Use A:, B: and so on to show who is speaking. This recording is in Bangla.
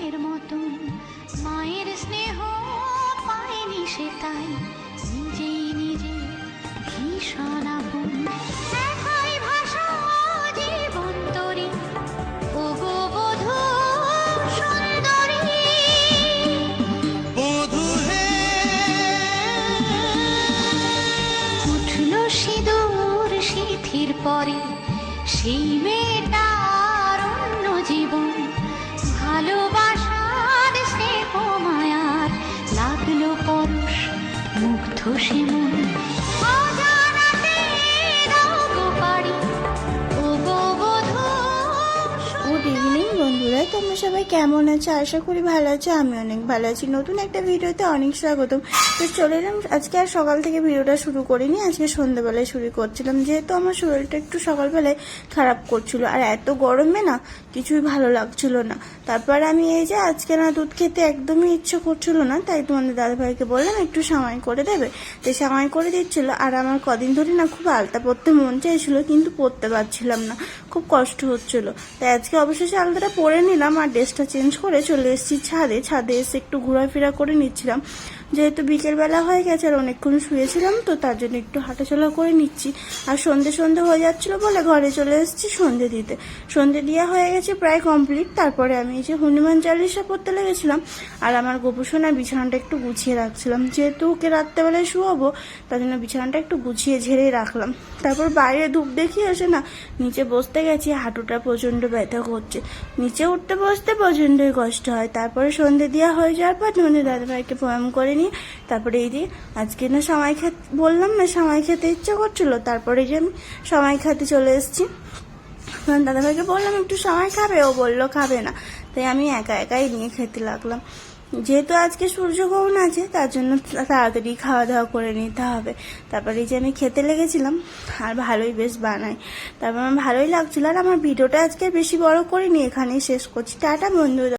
A: মায়ের মতন মায়ের স্নেহ পায়নি সে, তাই নিজেই নিজে ভীষণ আপন। একই ভাষা জীবন তরি, ওগো বধূ সুন্দরী।
B: বধূ হে
A: উঠল সিঁদুর সিঁথির পরে, সেই মেয়েটার অন্য জীবন। ভালোবাসার স্নেহ মায়ার লাগলো পরশ, মুগ্ধ সে মন। অজানাতে দাও গো পারি, ওগো বধূ
C: গুড ইভিনিং বন্ধুরা, তোমরা সবাই কেমন আছো? আশা করি ভালো আছো। আমি অনেক ভালো আছি। নতুন একটা ভিডিওতে অনেক স্বাগতম। তো চলে এলাম। আজকে আর সকাল থেকে ভিডিওটা শুরু করিনি, আজকে সন্ধ্যাবেলায় শুরু করছিলাম, যেহেতু আমার শরীরটা একটু সকালবেলায় খারাপ করছিল, আর এত গরমে না কিছুই ভালো লাগছিল না। তারপর আমি এই যে আজকে না দুধ খেতে একদমই ইচ্ছে করছিল না, তাই তোমাদের দাদাভাইকে বললাম একটু সামাই করে দেবে। তো সামাই করে দিচ্ছিল, আর আমার কদিন ধরে না খুব আলতা পরতে মন চাইছিল, কিন্তু পরতে পারছিলাম না, খুব কষ্ট হচ্ছিল। তাই আজকে অবশেষে আলতাটা পরে নিলাম, আর ড্রেসটা চেঞ্জ করে চলে এসেছি ছাদে এসে একটু ঘোরাফেরা করে নিচ্ছিলাম, যেহেতু বিকেলবেলা হয়ে গেছে আর অনেকক্ষণ শুয়েছিলাম, তো তার জন্য একটু হাঁটাচলা করে নিচ্ছি। আর সন্ধে হয়ে যাচ্ছিল বলে ঘরে চলে এসেছি সন্ধে দিতে। সন্ধে দেওয়া হয়ে গেছে প্রায় কমপ্লিট। তারপরে আমি এই যে হনুমান চালিশা পড়তে লেগেছিলাম, আর আমার গোপুসোনা বিছানাটা একটু গুছিয়ে রাখছিলাম, যেহেতু ওকে রাত্রেবেলায় শুয়াবো, তার জন্য বিছানাটা একটু গুছিয়ে ঝেড়ে রাখলাম। তারপর বাইরে ধূপ দেখিয়ে এসে না নিচে বসতে গেছি, হাঁটুটা প্রচণ্ড ব্যথা করছে, নিচে উঠতে বসতে প্রচণ্ডই কষ্ট হয়। তারপরে সন্ধে দেওয়া হয়ে যাওয়ার পর তোমাদের দাদাভাইকে প্রণাম করে নিয়ে তারপরে এই যে আজকে না সামাই খেতে বললাম না, সামাই খেতে ইচ্ছা করছিল, তারপরে যে আমি সামাই খেতে চলে এসেছি। দাদাভাইকে বললাম একটু সামাই খাবে, ও বললো খাবে না, তাই আমি একাই নিয়ে খেতে লাগলাম। যেহেতু আজকে সূর্যগ্রহণ আছে, তার জন্য তাড়াতাড়ি খাওয়া দাওয়া করে নিতে হবে। তারপরে এই যে আমি খেতে লেগেছিলাম, আর ভালোই বেশ বানাই, তারপর আমার ভালোই লাগছিল। আর আমার ভিডিওটা আজকে বেশি বড় করিনি, এখানেই শেষ করছি। টাটা বন্ধুরা।